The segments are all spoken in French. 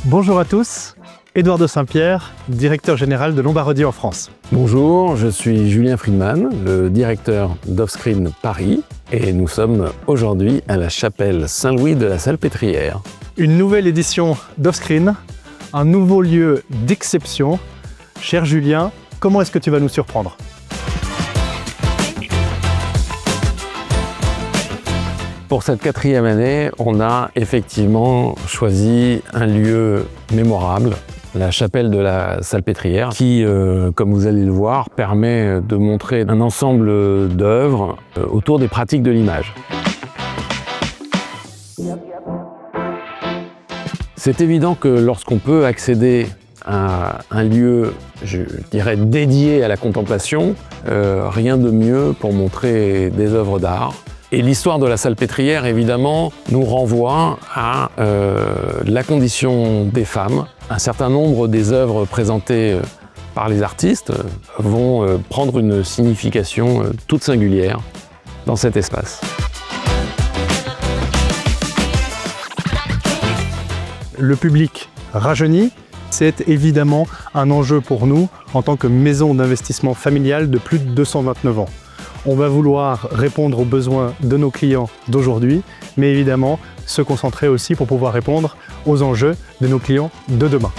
Bonjour à tous, Édouard de Saint-Pierre, directeur général de Lombardi en France. Bonjour, je suis Julien Friedman, le directeur d'Offscreen Paris, et nous sommes aujourd'hui à la chapelle Saint-Louis de la Salpêtrière. Une nouvelle édition d'Offscreen, un nouveau lieu d'exception. Cher Julien, comment est-ce que tu vas nous surprendre ? Pour cette 4e année, on a effectivement choisi un lieu mémorable, la chapelle de la Salpêtrière, qui, comme vous allez le voir, permet de montrer un ensemble d'œuvres autour des pratiques de l'image. C'est évident que lorsqu'on peut accéder à un lieu, je dirais, dédié à la contemplation, rien de mieux pour montrer des œuvres d'art. Et l'histoire de la Salpêtrière, évidemment, nous renvoie à la condition des femmes. Un certain nombre des œuvres présentées par les artistes vont prendre une signification toute singulière dans cet espace. Le public rajeunit, c'est évidemment un enjeu pour nous en tant que maison d'investissement familiale de plus de 229 ans. On va vouloir répondre aux besoins de nos clients d'aujourd'hui, mais évidemment se concentrer aussi pour pouvoir répondre aux enjeux de nos clients de demain.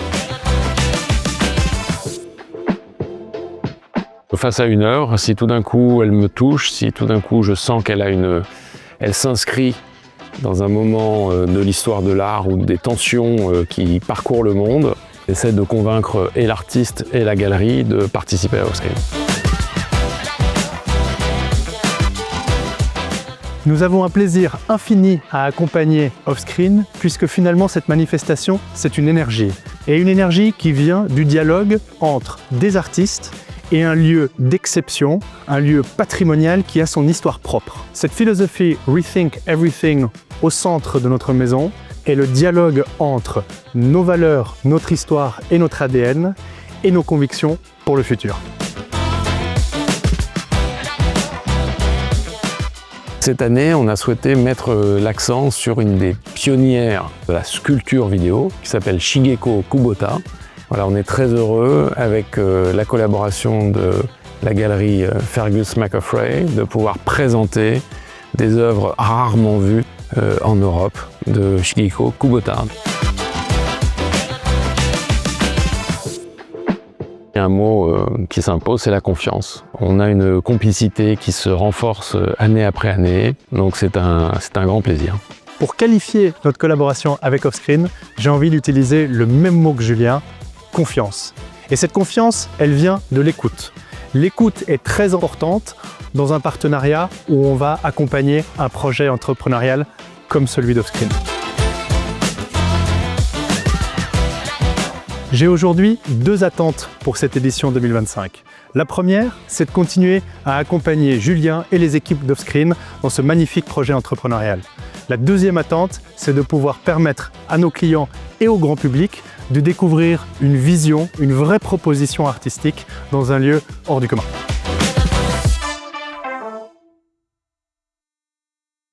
Face à une œuvre, si tout d'un coup elle me touche, si tout d'un coup je sens qu'elle s'inscrit dans un moment de l'histoire de l'art ou des tensions qui parcourent le monde, j'essaie de convaincre et l'artiste et la galerie de participer à Offscreen. Nous avons un plaisir infini à accompagner Offscreen, puisque finalement cette manifestation, c'est une énergie. Et une énergie qui vient du dialogue entre des artistes et un lieu d'exception, un lieu patrimonial qui a son histoire propre. Cette philosophie Rethink Everything au centre de notre maison est le dialogue entre nos valeurs, notre histoire et notre ADN et nos convictions pour le futur. Cette année, on a souhaité mettre l'accent sur une des pionnières de la sculpture vidéo qui s'appelle Shigeko Kubota. Voilà, on est très heureux avec la collaboration de la galerie Fergus McAfee de pouvoir présenter des œuvres rarement vues en Europe de Shigeko Kubota. Un mot qui s'impose, c'est la confiance. On a une complicité qui se renforce année après année, donc c'est un grand plaisir. Pour qualifier notre collaboration avec Offscreen, j'ai envie d'utiliser le même mot que Julien, confiance. Et cette confiance, elle vient de l'écoute. L'écoute est très importante dans un partenariat où on va accompagner un projet entrepreneurial comme celui d'Offscreen. J'ai aujourd'hui 2 attentes pour cette édition 2025. La première, c'est de continuer à accompagner Julien et les équipes d'Offscreen dans ce magnifique projet entrepreneurial. La deuxième attente, c'est de pouvoir permettre à nos clients et au grand public de découvrir une vision, une vraie proposition artistique dans un lieu hors du commun.